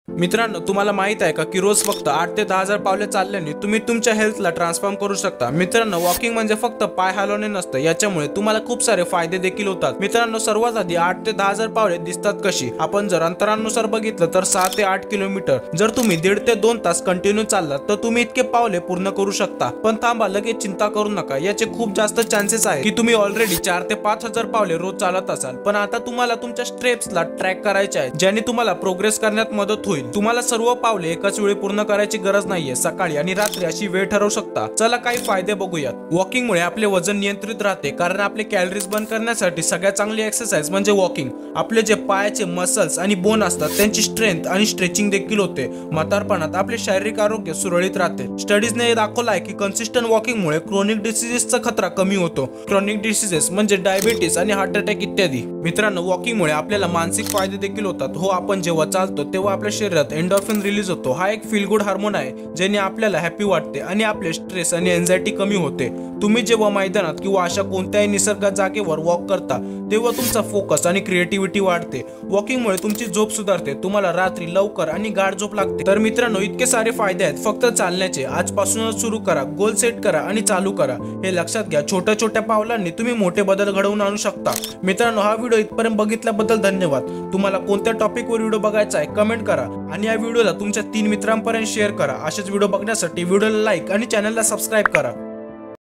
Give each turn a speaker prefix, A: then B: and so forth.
A: मित्रांनो, तुम्हाला माहित आहे का की रोज फक्त 8 ते 10,000 पावले चालल्याने तुम्ही तुमच्या हेल्थला ट्रान्सफॉर्म करू शकता। मित्रांनो, वॉकिंग म्हणजे फक्त पाय हलवणे नसतं, याच्यामुळे तुम्हाला खूप सारे फायदे देखील होतात। मित्रांनो, सर्वात आधी 8 ते 10,000 पावले दिसतात कशी? आपण जर अंतरानुसार बघितलं तर 6 ते 8 किलोमीटर। जर तुम्ही 1.5 ते 2 तास कंटिन्यू चाललात तर तुम्ही इतके पावले पूर्ण करू शकता। पण थांबा, लगेच चिंता करू नका, याचे खूप जास्त चान्सेस आहे की तुम्ही ऑलरेडी 4 ते 5,000 पावले रोज चालत असाल। पण आता तुम्हाला तुमच्या स्टेप्सला ट्रॅक करायचे आहे, ज्याने तुम्हाला प्रोग्रेस करण्यात मदत होईल। तुम्हाला सर्व पावले एकाच वेळी पूर्ण करायची गरज नाहीये, सकाळी आणि रात्री अशी वेळ ठरवू शकता। चला काही फायदे बघूयात। वॉकिंग मुळे आपले वजन नियंत्रित राहते, कारण आपले कॅलरीज बर्न करण्यासाठी सगळ्यात चांगली एक्सरसाइज म्हणजे वॉकिंग। आपले जे पायाचे मसल्स आणि बोन असतात त्यांची स्ट्रेंथ आणि स्ट्रेचिंग देखील होते। म्हातारपणात आपले शारीरिक आरोग्य सुरळीत राहते। स्टडीजने दाखवलं आहे की कन्सिस्टंट वॉकिंग मुळे क्रोनिक डिसीजेसचा खतरा कमी होतो। क्रोनिक डिसीजेस म्हणजे डायबिटीस आणि हार्ट अटॅक इत्यादी। मित्रांनो, वॉकिंग मुळे आपल्याला मानसिक फायदे देखील होतात। हो, आपण जेव्हा चालतो तेव्हा आपल्या शरीरात एंडोर्फिन रिलीज होतो। हा एक फील गुड हार्मोन आहे, ज्याने आपल्याला हॅपी वाटते आणि आपले स्ट्रेस आणि एन्झायटी कमी होते। तुम्ही जेव्हा मैदानात किंवा अशा कोणत्याही निसर्ग जागेवर वॉक करता तेव्हा तुमचा फोकस आणि क्रिएटिव्हिटी वाढते। वॉकिंग मुळे तुमची झोप सुधारते, तुम्हाला रात्री लवकर आणि गाढ झोप लागते। तर मित्रांनो, इतके सारे फायदे आहेत फक्त चालण्याचे। आजपासूनच सुरू करा, गोल सेट करा आणि चालू करा। हे लक्षात घ्या, छोट्या छोट्या पावलांनी तुम्ही मोठे बदल घडवून आणू शकता। मित्रांनो, हा व्हिडिओ इथपर्यंत बघितल्याबद्दल धन्यवाद। तुम्हाला कोणत्या टॉपिकवर व्हिडिओ बघायचा आहे कमेंट करा आणि या व्हिडिओला तुमच्या 3 मित्रांपर्यंत शेअर करा। असेच व्हिडिओ बघण्यासाठी व्हिडिओला लाईक आणि चॅनलला सबस्क्राईब करा।